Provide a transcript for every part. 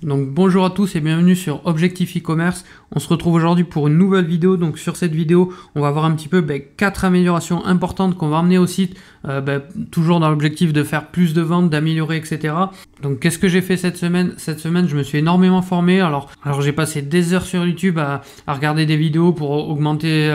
Donc bonjour à tous et bienvenue sur Objectif e-commerce. On se retrouve aujourd'hui pour une nouvelle vidéo. Donc sur cette vidéo, on va voir un petit peu 4 améliorations importantes qu'on va emmener au site, toujours dans l'objectif de faire plus de ventes, d'améliorer, etc. Donc qu'est-ce que j'ai fait cette semaine? Cette semaine, je me suis énormément formé. Alors j'ai passé des heures sur YouTube à regarder des vidéos pour augmenter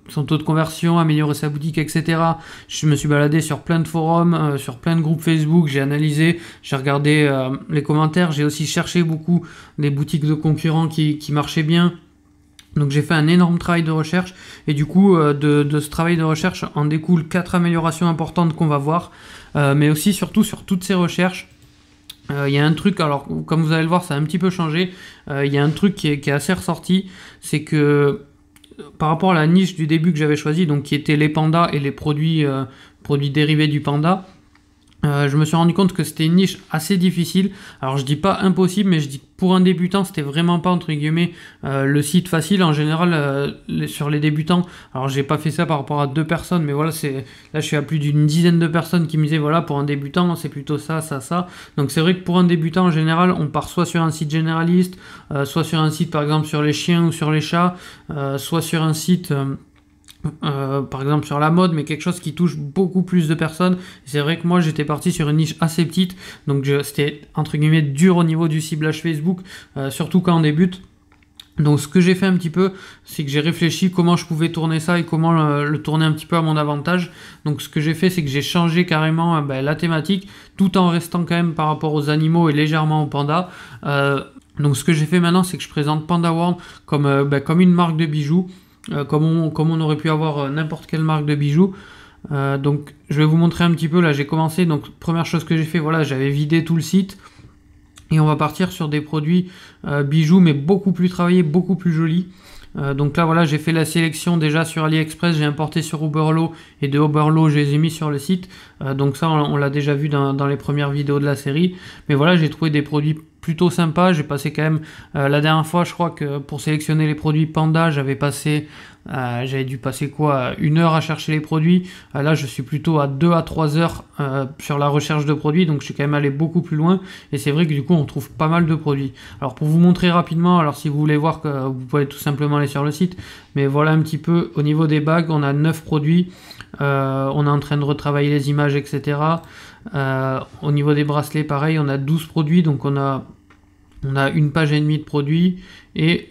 son taux de conversion, améliorer sa boutique, etc. Je me suis baladé sur plein de forums, sur plein de groupes Facebook, j'ai analysé, j'ai regardé les commentaires, j'ai aussi cherché beaucoup des boutiques de concurrents qui marchaient bien. Donc j'ai fait un énorme travail de recherche et du coup de ce travail de recherche en découle 4 améliorations importantes qu'on va voir, mais aussi surtout sur toutes ces recherches. Il y a un truc, alors comme vous allez le voir, ça a un petit peu changé. Il y a un truc qui est assez ressorti, c'est que par rapport à la niche du début que j'avais choisi, donc qui était les pandas et les produits dérivés du panda, je me suis rendu compte que c'était une niche assez difficile. Alors je dis pas impossible, mais je dis que pour un débutant c'était vraiment pas entre guillemets le site facile. En général sur les débutants, alors j'ai pas fait ça par rapport à 2 personnes, mais voilà, là je suis à plus d'une dizaine de personnes qui me disaient voilà, pour un débutant c'est plutôt ça. Donc c'est vrai que pour un débutant en général on part soit sur un site généraliste, soit sur un site par exemple sur les chiens ou sur les chats, soit sur un site par exemple sur la mode, mais quelque chose qui touche beaucoup plus de personnes. C'est vrai que moi j'étais parti sur une niche assez petite, donc c'était entre guillemets dur au niveau du ciblage Facebook, surtout quand on débute. Donc ce que j'ai fait un petit peu, c'est que j'ai réfléchi comment je pouvais tourner ça et comment le tourner un petit peu à mon avantage. Donc ce que j'ai fait, c'est que j'ai changé carrément la thématique, tout en restant quand même par rapport aux animaux et légèrement aux pandas. Donc ce que j'ai fait maintenant, c'est que je présente Panda World comme une marque de bijoux. Comme on aurait pu avoir n'importe quelle marque de bijoux. Donc je vais vous montrer un petit peu. Là j'ai commencé, donc première chose que j'ai fait, voilà, j'avais vidé tout le site et on va partir sur des produits bijoux mais beaucoup plus travaillés, beaucoup plus jolis. Donc là voilà, j'ai fait la sélection déjà sur AliExpress, j'ai importé sur Oberlo et de Oberlo je les ai mis sur le site. Donc ça on l'a déjà vu dans les premières vidéos de la série. Mais voilà, j'ai trouvé des produits plutôt sympa. J'ai passé quand même la dernière fois, je crois que pour sélectionner les produits Panda, j'avais dû passer quoi, 1 heure à chercher les produits. Là je suis plutôt à 2 à 3 heures sur la recherche de produits, donc je suis quand même allé beaucoup plus loin et c'est vrai que du coup on trouve pas mal de produits. Alors pour vous montrer rapidement, alors si vous voulez voir, que vous pouvez tout simplement aller sur le site, mais voilà un petit peu au niveau des bagues, on a 9 produits. On est en train de retravailler les images, etc. Au niveau des bracelets, pareil, on a 12 produits, donc on a 1 page et demie de produits. Et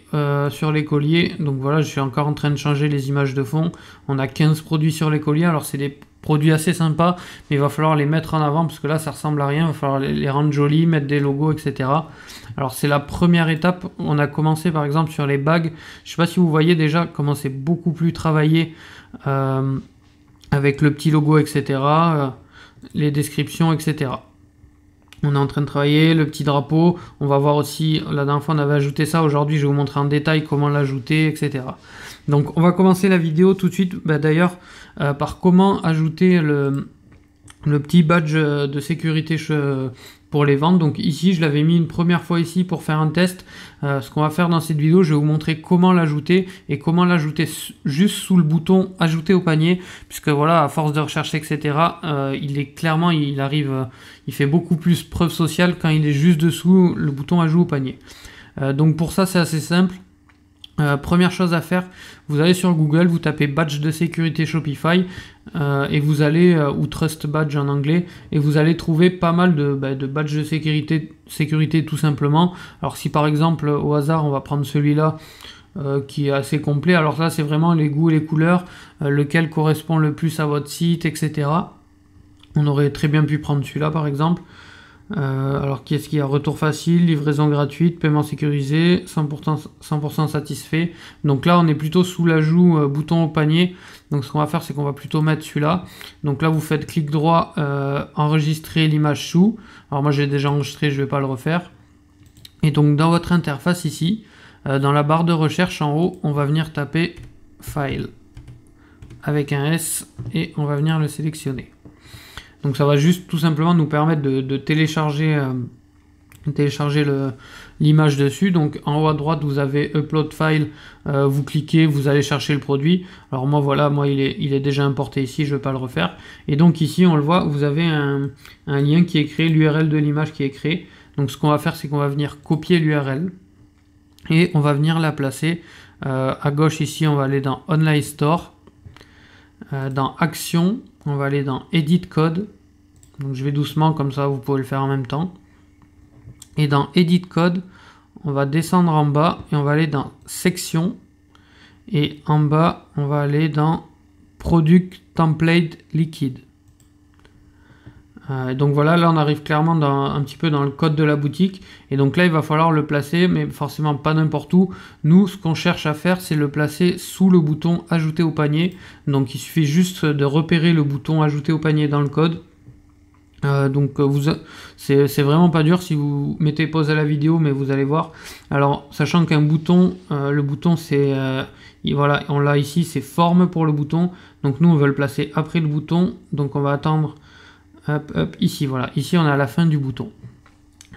sur les colliers, donc voilà, je suis encore en train de changer les images de fond. On a 15 produits sur les colliers. Alors c'est des produits assez sympas, mais il va falloir les mettre en avant parce que là ça ressemble à rien. Il va falloir les rendre jolis, mettre des logos, etc. Alors c'est la première étape. On a commencé par exemple sur les bagues. Je sais pas si vous voyez déjà comment c'est beaucoup plus travaillé, avec le petit logo, etc. Les descriptions, etc. On est en train de travailler le petit drapeau. On va voir aussi, la dernière fois on avait ajouté ça. Aujourd'hui je vais vous montrer en détail comment l'ajouter, etc. Donc on va commencer la vidéo tout de suite d'ailleurs par comment ajouter le petit badge de sécurité pour les ventes. Donc ici je l'avais mis une première fois ici pour faire un test. Ce qu'on va faire dans cette vidéo, je vais vous montrer comment l'ajouter et comment l'ajouter juste sous le bouton ajouter au panier, puisque voilà, à force de recherche, etc. Il fait beaucoup plus preuve sociale quand il est juste dessous le bouton ajout au panier. Donc pour ça c'est assez simple. Première chose à faire, vous allez sur Google, vous tapez badge de sécurité Shopify et vous allez, ou Trust Badge en anglais, et vous allez trouver pas mal de badges de sécurité tout simplement. Alors si par exemple au hasard on va prendre celui-là qui est assez complet, alors là c'est vraiment les goûts et les couleurs, lequel correspond le plus à votre site, etc. On aurait très bien pu prendre celui-là par exemple. Alors qu'est-ce qu'il y a? Retour facile, livraison gratuite, paiement sécurisé, 100% satisfait. Donc là on est plutôt sous l'ajout bouton au panier. Donc ce qu'on va faire, c'est qu'on va plutôt mettre celui-là. Donc là vous faites clic droit, enregistrer l'image sous. Alors moi j'ai déjà enregistré, je vais pas le refaire. Et donc dans votre interface ici, dans la barre de recherche en haut, on va venir taper File avec un S et on va venir le sélectionner. Donc ça va juste tout simplement nous permettre de télécharger l'image dessus. Donc en haut à droite vous avez Upload File, vous cliquez, vous allez chercher le produit. Alors moi voilà, il est déjà importé ici, je ne vais pas le refaire. Et donc ici on le voit, vous avez un lien qui est créé, l'URL de l'image qui est créée. Donc ce qu'on va faire, c'est qu'on va venir copier l'URL et on va venir la placer à gauche ici. On va aller dans Online Store, dans Action, on va aller dans Edit Code. Donc je vais doucement, comme ça vous pouvez le faire en même temps. Et dans Edit Code, on va descendre en bas et on va aller dans Section. Et en bas, on va aller dans Product Template Liquid. Donc voilà, là on arrive clairement un petit peu dans le code de la boutique. Et donc là, il va falloir le placer, mais forcément pas n'importe où. Nous, ce qu'on cherche à faire, c'est le placer sous le bouton Ajouter au panier. Donc il suffit juste de repérer le bouton Ajouter au panier dans le code. C'est vraiment pas dur si vous mettez pause à la vidéo, mais vous allez voir. Alors sachant qu'un bouton, le bouton c'est voilà, on l'a ici, c'est forme pour le bouton. Donc nous on veut le placer après le bouton, donc on va attendre hop, ici, voilà, ici on est à la fin du bouton.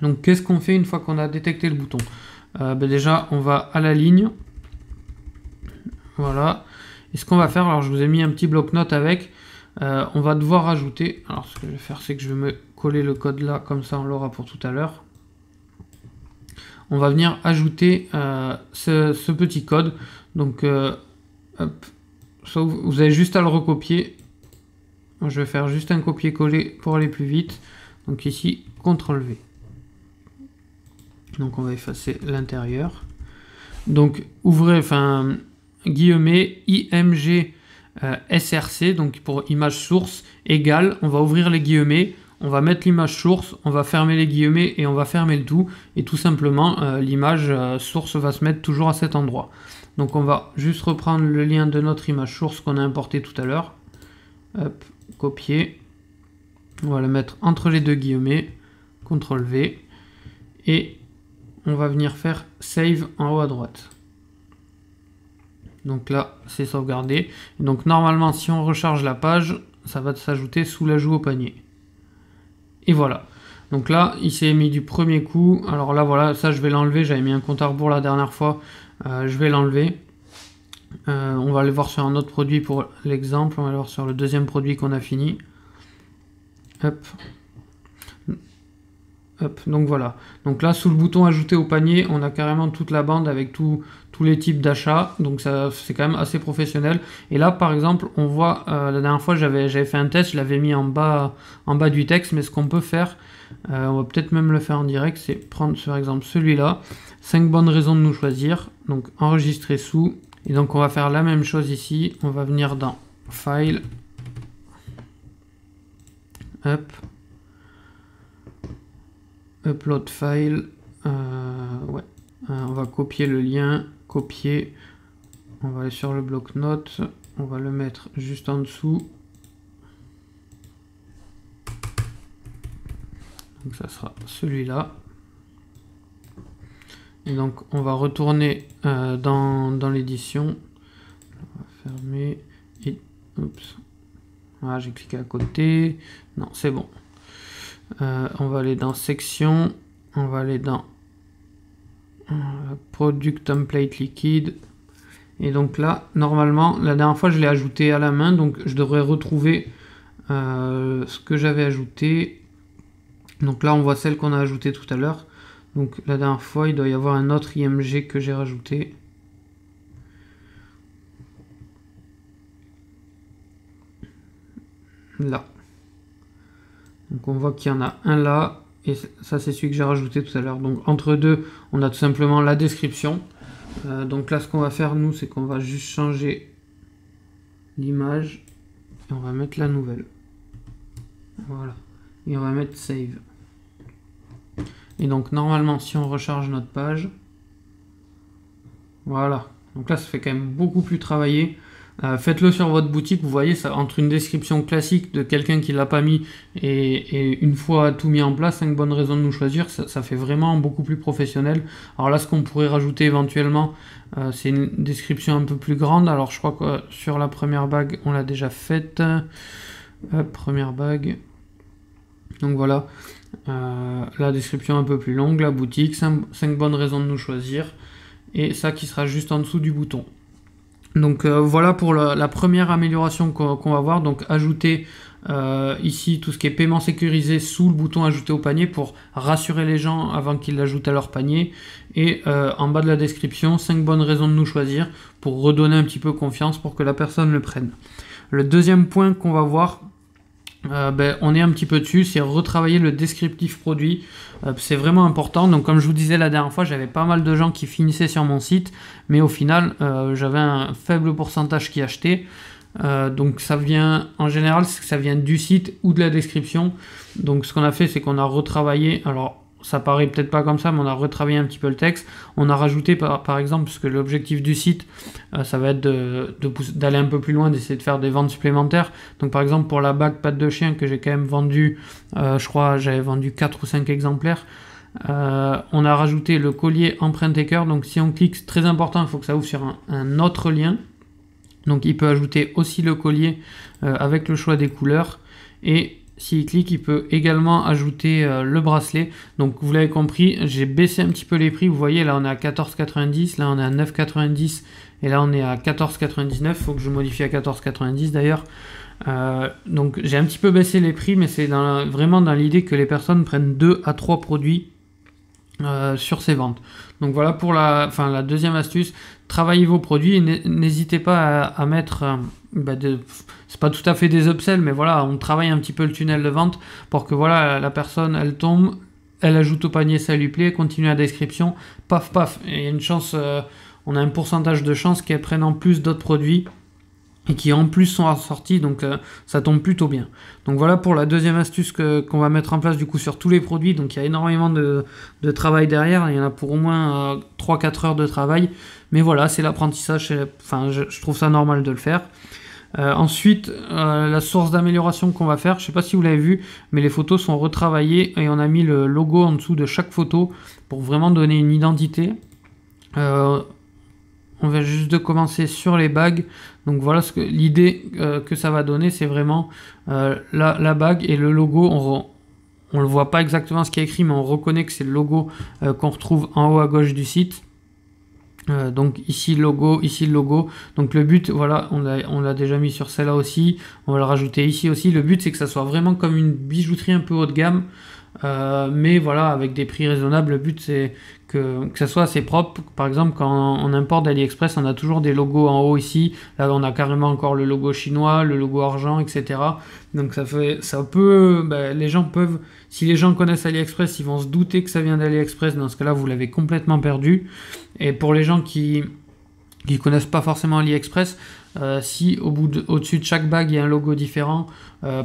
Donc qu'est-ce qu'on fait une fois qu'on a détecté le bouton? Déjà on va à la ligne, voilà. Et ce qu'on va faire, alors je vous ai mis un petit bloc-notes avec. On va devoir ajouter, alors ce que je vais faire, c'est que je vais me coller le code là, comme ça on l'aura pour tout à l'heure. On va venir ajouter ce petit code. Donc hop, vous avez juste à le recopier. Je vais faire juste un copier-coller pour aller plus vite. Donc ici, CTRL-V. Donc on va effacer l'intérieur. Donc ouvrez, enfin, guillemets, IMG SRC, donc pour image source, égale, on va ouvrir les guillemets, on va mettre l'image source, on va fermer les guillemets et on va fermer le tout. Et tout simplement, l'image source va se mettre toujours à cet endroit. Donc on va juste reprendre le lien de notre image source qu'on a importé tout à l'heure. Hop, copier. On va le mettre entre les deux guillemets. CTRL-V. Et on va venir faire Save en haut à droite. Donc là, c'est sauvegardé. Donc normalement, si on recharge la page, ça va s'ajouter sous l'ajout au panier. Et voilà. Donc là, il s'est mis du premier coup. Alors là, voilà, ça je vais l'enlever. J'avais mis un compte à rebours la dernière fois. Je vais l'enlever. On va aller voir sur un autre produit pour l'exemple. On va aller voir sur le deuxième produit qu'on a fini. Hop. Hop, donc voilà. Donc là, sous le bouton ajouter au panier, on a carrément toute la bande avec tous les types d'achats. Donc ça, c'est quand même assez professionnel. Et là, par exemple, on voit, la dernière fois, j'avais fait un test, je l'avais mis en bas du texte. Mais ce qu'on peut faire, on va peut-être même le faire en direct, c'est prendre par exemple celui-là. 5 bonnes raisons de nous choisir. Donc enregistrer sous. Et donc on va faire la même chose ici. On va venir dans File. Hop. Upload file, ouais. On va copier le lien, copier, on va aller sur le bloc-notes, on va le mettre juste en dessous. Donc ça sera celui-là. Et donc on va retourner dans l'édition. On va fermer et oups. Voilà, j'ai cliqué à côté. Non, c'est bon. On va aller dans section, on va aller dans Product Template Liquid. Et donc là, normalement, la dernière fois je l'ai ajouté à la main, donc je devrais retrouver ce que j'avais ajouté. Donc là, on voit celle qu'on a ajoutée tout à l'heure. Donc la dernière fois, il doit y avoir un autre IMG que j'ai rajouté. Là. Donc on voit qu'il y en a un là, et ça c'est celui que j'ai rajouté tout à l'heure. Donc entre deux, on a tout simplement la description. Donc là ce qu'on va faire nous, c'est qu'on va juste changer l'image, et on va mettre la nouvelle. Voilà. Et on va mettre Save. Et donc normalement si on recharge notre page, voilà. Donc là ça fait quand même beaucoup plus travaillé. Faites-le sur votre boutique, vous voyez, ça, entre une description classique de quelqu'un qui l'a pas mis et une fois tout mis en place, 5 bonnes raisons de nous choisir, ça fait vraiment beaucoup plus professionnel. Alors là, ce qu'on pourrait rajouter éventuellement, c'est une description un peu plus grande. Alors je crois que sur la première bague, on l'a déjà faite. Première bague. Donc voilà, la description un peu plus longue, la boutique, 5 bonnes raisons de nous choisir. Et ça qui sera juste en dessous du bouton. Donc voilà pour la première amélioration qu'on va voir, donc ajouter Ici, tout ce qui est paiement sécurisé sous le bouton ajouter au panier pour rassurer les gens avant qu'ils l'ajoutent à leur panier. Et en bas de la description, 5 bonnes raisons de nous choisir pour redonner un petit peu confiance pour que la personne le prenne. Le deuxième point qu'on va voir, on est un petit peu dessus, c'est retravailler le descriptif produit. C'est vraiment important. Donc comme je vous disais la dernière fois, j'avais pas mal de gens qui finissaient sur mon site, mais au final j'avais un faible pourcentage qui achetaient. Donc ça vient, en général, ça vient du site ou de la description. Donc ce qu'on a fait, c'est qu'on a retravaillé, alors ça paraît peut-être pas comme ça, mais on a retravaillé un petit peu le texte. On a rajouté par exemple, parce que l'objectif du site, ça va être d'aller un peu plus loin, d'essayer de faire des ventes supplémentaires. Donc par exemple pour la bague patte de chien que j'ai quand même vendu, je crois j'avais vendu 4 ou 5 exemplaires. On a rajouté le collier empreinte et cœur. Donc si on clique, c'est très important, il faut que ça ouvre sur un autre lien. Donc il peut ajouter aussi le collier avec le choix des couleurs, et s'il clique, il peut également ajouter le bracelet. Donc vous l'avez compris, j'ai baissé un petit peu les prix. Vous voyez, là on est à 14,90, là on est à 9,90 et là on est à 14,99. Il faut que je modifie à 14,90 d'ailleurs. Donc j'ai un petit peu baissé les prix, mais c'est vraiment dans l'idée que les personnes prennent 2 à 3 produits sur ces ventes. Donc voilà pour la deuxième astuce. Travaillez vos produits et n'hésitez pas à mettre c'est pas tout à fait des upsells, mais voilà, on travaille un petit peu le tunnel de vente pour que voilà, la personne elle tombe, elle ajoute au panier, ça lui plaît, continue la description, paf paf, et il y a une chance, on a un pourcentage de chance qu'elle prenne en plus d'autres produits et qui en plus sont assortis, donc ça tombe plutôt bien. Donc voilà pour la deuxième astuce qu'on va mettre en place du coup sur tous les produits. Donc il y a énormément de travail derrière, il y en a pour au moins 3-4 heures de travail, mais voilà, c'est l'apprentissage, je trouve ça normal de le faire. Ensuite, la source d'amélioration qu'on va faire, je ne sais pas si vous l'avez vu, mais les photos sont retravaillées et on a mis le logo en dessous de chaque photo pour vraiment donner une identité. On vient juste de commencer sur les bagues. Donc voilà l'idée que ça va donner, c'est vraiment la bague et le logo. On ne voit pas exactement ce qui est écrit, mais on reconnaît que c'est le logo qu'on retrouve en haut à gauche du site. Donc ici le logo, ici le logo. Donc le but, voilà, on l'a déjà mis sur celle-là aussi. On va le rajouter ici aussi. Le but, c'est que ça soit vraiment comme une bijouterie un peu haut de gamme. Mais voilà, avec des prix raisonnables. Le but, c'est que ça soit assez propre. Par exemple, quand on importe d'AliExpress, on a toujours des logos en haut ici. Là, on a carrément encore le logo chinois, le logo argent, etc. Donc les gens peuvent, si les gens connaissent AliExpress, ils vont se douter que ça vient d'AliExpress. Dans ce cas-là, vous l'avez complètement perdu. Et pour les gens qui connaissent pas forcément AliExpress, si au-dessus de chaque bague il y a un logo différent,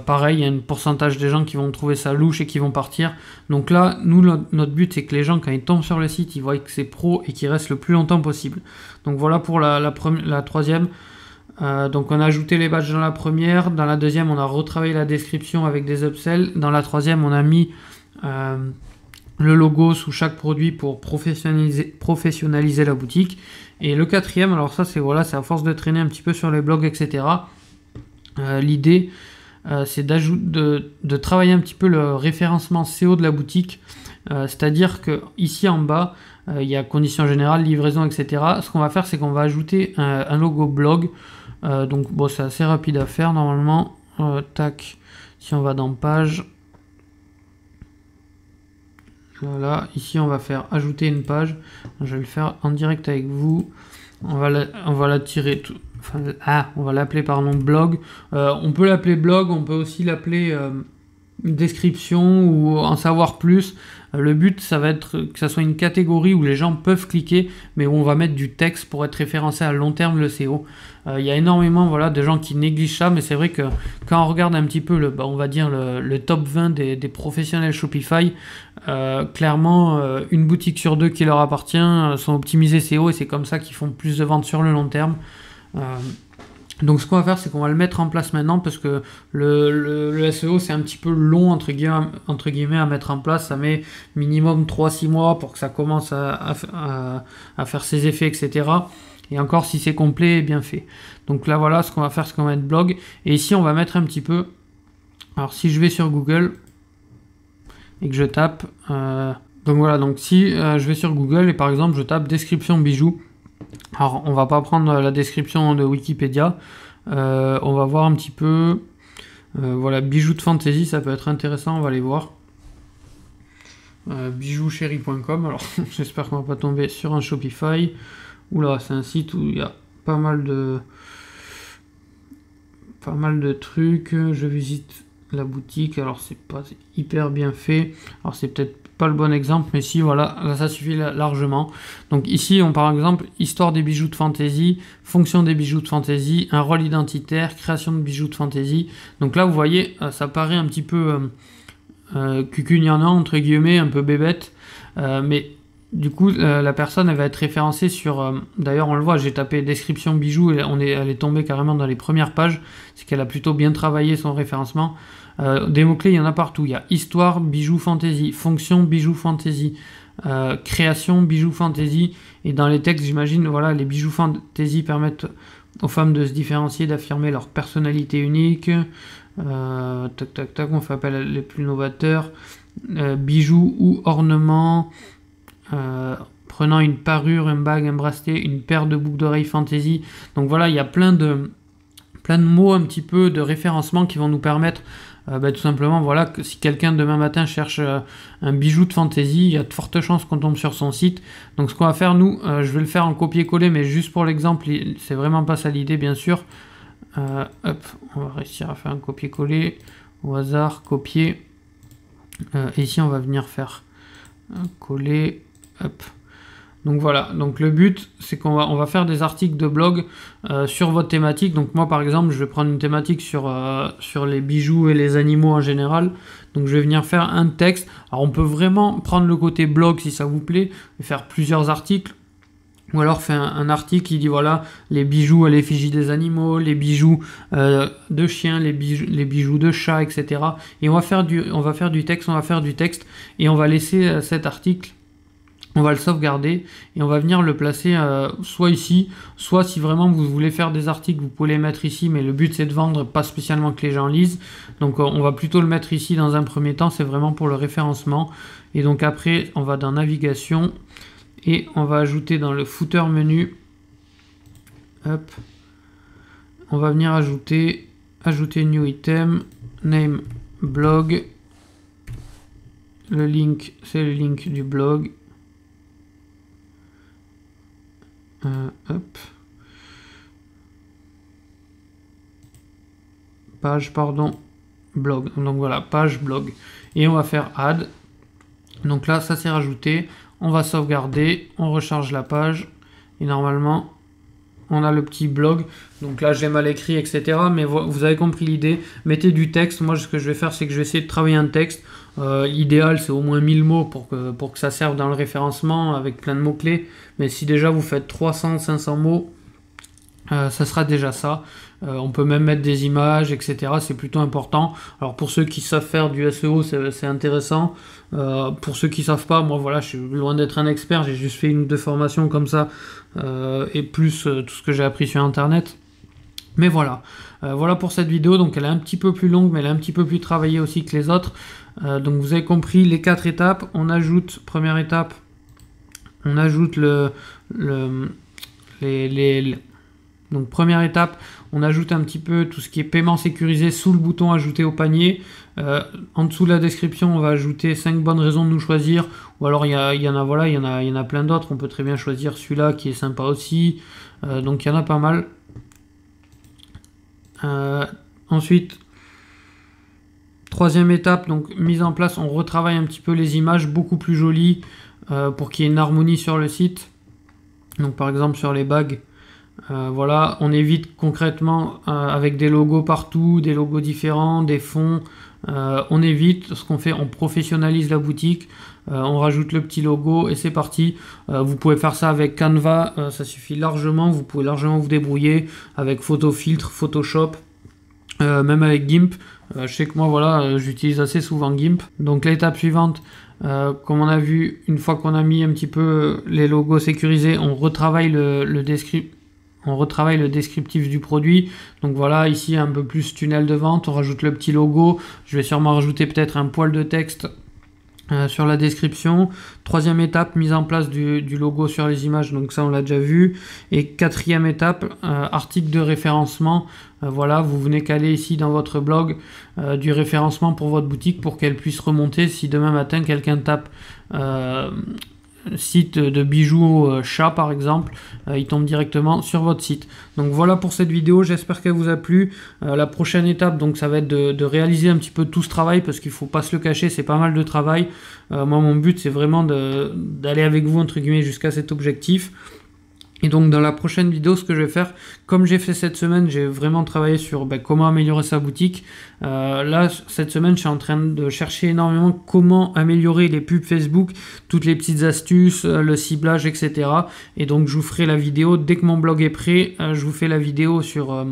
pareil, il y a un pourcentage des gens qui vont trouver ça louche et qui vont partir. Donc là, nous, notre but, c'est que les gens, quand ils tombent sur le site, ils voient que c'est pro et qu'ils restent le plus longtemps possible. Donc voilà pour la troisième. Donc on a ajouté les badges dans la première. Dans la deuxième, on a retravaillé la description avec des upsells. Dans la troisième, on a mis le logo sous chaque produit pour professionnaliser la boutique. Et le quatrième, alors ça c'est à force de traîner un petit peu sur les blogs, etc. L'idée c'est de travailler un petit peu le référencement SEO de la boutique. C'est-à-dire que ici en bas, il y a conditions générales, livraison, etc. Ce qu'on va faire, c'est qu'on va ajouter un logo blog. Donc bon, c'est assez rapide à faire normalement. Tac, si on va dans page. Voilà, ici on va faire ajouter une page. Je vais le faire en direct avec vous. On va la tirer tout. On va l'appeler blog. On peut l'appeler blog, on peut aussi l'appeler description ou en savoir plus. Le but, ça va être que ça soit une catégorie où les gens peuvent cliquer, mais où on va mettre du texte pour être référencé à long terme le SEO. Il y a énormément de gens qui négligent ça, mais c'est vrai que quand on regarde un petit peu on va dire le top 20 des professionnels Shopify, clairement une boutique sur deux qui leur appartient sont optimisées SEO et c'est comme ça qu'ils font plus de ventes sur le long terme. Donc ce qu'on va faire, c'est qu'on va le mettre en place maintenant parce que le SEO c'est un petit peu long entre guillemets à mettre en place. Ça met minimum 3-6 mois pour que ça commence à faire ses effets, etc. Et encore si c'est complet et bien fait. Donc là voilà, ce qu'on va faire, c'est qu'on va mettre blog. Et ici on va mettre un petit peu. Alors si je vais sur Google et que je tape. Donc voilà, donc si je vais sur Google et par exemple je tape description bijoux. Alors on va pas prendre la description de Wikipédia, on va voir un petit peu Voilà, bijoux de fantaisie, ça peut être intéressant, on va aller voir. Bijouschéri.com, alors j'espère qu'on va pas tomber sur un Shopify. Oula, c'est un site où il y a pas mal de trucs. Je visite la boutique, alors c'est pas hyper bien fait, alors c'est peut-être pas le bon exemple, mais si, voilà, là, ça suffit largement. Donc ici, on par exemple, histoire des bijoux de fantaisie, fonction des bijoux de fantaisie, un rôle identitaire, création de bijoux de fantaisie. Donc là, vous voyez, ça paraît un petit peu cucugnanant, entre guillemets, un peu bébête, mais du coup, la personne, elle va être référencée sur... D'ailleurs, on le voit, j'ai tapé description bijoux, et elle est tombée carrément dans les premières pages. C'est qu'elle a plutôt bien travaillé son référencement. Des mots-clés, il y en a partout. Il y a histoire, bijoux, fantaisie, fonction, bijoux, fantaisie, création, bijoux, fantaisie. Et dans les textes, j'imagine, voilà, les bijoux fantaisie permettent aux femmes de se différencier, d'affirmer leur personnalité unique. Tac, tac, tac, on fait appel à les plus novateurs. Bijoux ou ornements... prenant une parure, un bague, un bracelet, une paire de boucles d'oreilles fantaisie. Donc voilà, il y a plein de mots un petit peu de référencement qui vont nous permettre tout simplement, voilà, que si quelqu'un demain matin cherche un bijou de fantaisie, il y a de fortes chances qu'on tombe sur son site. Donc ce qu'on va faire, nous, je vais le faire en copier-coller, mais juste pour l'exemple, c'est vraiment pas ça l'idée, bien sûr. Hop, on va réussir à faire un copier-coller au hasard, copier. Et ici, on va venir faire coller. Hop. Donc voilà, donc le but c'est qu'on va faire des articles de blog sur votre thématique. Donc moi par exemple je vais prendre une thématique sur les bijoux et les animaux en général. Donc je vais venir faire un texte. Alors on peut vraiment prendre le côté blog si ça vous plaît, et faire plusieurs articles. Ou alors faire un article qui dit voilà les bijoux à l'effigie des animaux, les bijoux de chiens, les bijoux de chats, etc. Et on va faire du texte et on va laisser cet article. On va le sauvegarder et on va venir le placer soit ici, soit si vraiment vous voulez faire des articles, vous pouvez les mettre ici, mais le but c'est de vendre, pas spécialement que les gens lisent. Donc on va plutôt le mettre ici dans un premier temps, c'est vraiment pour le référencement. Et donc après, on va dans navigation et on va ajouter dans le footer menu, hop, on va venir ajouter new item, name blog, le link, c'est le link du blog. Hop. Page, pardon, blog. Donc voilà, page blog. Et on va faire add. Donc là, ça s'est rajouté. On va sauvegarder, on recharge la page. Et normalement, on a le petit blog. Donc là, j'ai mal écrit, etc. Mais vous avez compris l'idée. Mettez du texte. Moi, ce que je vais faire, c'est que je vais essayer de travailler un texte. L'idéal, c'est au moins 1000 mots pour que ça serve dans le référencement avec plein de mots-clés. Mais si déjà vous faites 300, 500 mots, ça sera déjà ça. On peut même mettre des images, etc. C'est plutôt important. Alors pour ceux qui savent faire du SEO, c'est intéressant. Pour ceux qui savent pas, moi voilà, je suis loin d'être un expert. J'ai juste fait une ou deux formations comme ça et plus tout ce que j'ai appris sur Internet. Mais voilà, voilà pour cette vidéo. Donc elle est un petit peu plus longue, mais elle est un petit peu plus travaillée aussi que les autres. Donc vous avez compris les 4 étapes. On ajoute, première étape, on ajoute donc première étape, on ajoute un petit peu tout ce qui est paiement sécurisé sous le bouton ajouter au panier. En dessous de la description, on va ajouter 5 bonnes raisons de nous choisir. Ou alors il y en a plein d'autres. On peut très bien choisir celui-là qui est sympa aussi. Donc il y en a pas mal. Ensuite, troisième étape, donc mise en place, on retravaille un petit peu les images beaucoup plus jolies pour qu'il y ait une harmonie sur le site. Donc par exemple sur les bagues, voilà, on évite concrètement avec des logos partout, des logos différents, des fonds. On évite, ce qu'on fait, on professionnalise la boutique, on rajoute le petit logo et c'est parti. Vous pouvez faire ça avec Canva, ça suffit largement, vous pouvez largement vous débrouiller avec Photofiltre, Photoshop, même avec GIMP. Je sais que moi voilà, j'utilise assez souvent GIMP. Donc l'étape suivante, comme on a vu, une fois qu'on a mis un petit peu les logos sécurisés, on retravaille le descriptif du produit. Donc voilà, ici un peu plus tunnel de vente, on rajoute le petit logo. Je vais sûrement rajouter peut-être un poil de texte sur la description. Troisième étape, mise en place du logo sur les images, donc ça on l'a déjà vu. Et quatrième étape, article de référencement. Voilà, vous venez caler ici dans votre blog du référencement pour votre boutique pour qu'elle puisse remonter si demain matin quelqu'un tape site de bijoux chat par exemple, il tombe directement sur votre site. Donc voilà pour cette vidéo, j'espère qu'elle vous a plu. La prochaine étape, donc ça va être de réaliser un petit peu tout ce travail, parce qu'il faut pas se le cacher, c'est pas mal de travail. Moi mon but c'est vraiment d'aller avec vous entre guillemets jusqu'à cet objectif. Et donc dans la prochaine vidéo, ce que je vais faire, comme j'ai fait cette semaine, j'ai vraiment travaillé sur comment améliorer sa boutique. Là, cette semaine, je suis en train de chercher énormément comment améliorer les pubs Facebook, toutes les petites astuces, le ciblage, etc. Et donc je vous ferai la vidéo, dès que mon blog est prêt, je vous fais la vidéo sur,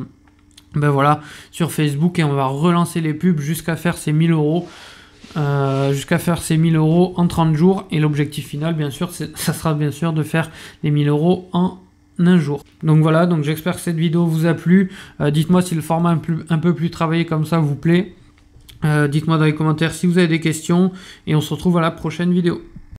voilà, sur Facebook, et on va relancer les pubs jusqu'à faire ces 1000 euros. Jusqu'à faire ces 1000 euros en 30 jours, et l'objectif final bien sûr ça sera bien sûr de faire les 1000 euros en un jour. Donc voilà, donc j'espère que cette vidéo vous a plu. Dites-moi si le format un peu plus travaillé comme ça vous plaît. Dites-moi dans les commentaires si vous avez des questions, et on se retrouve à la prochaine vidéo.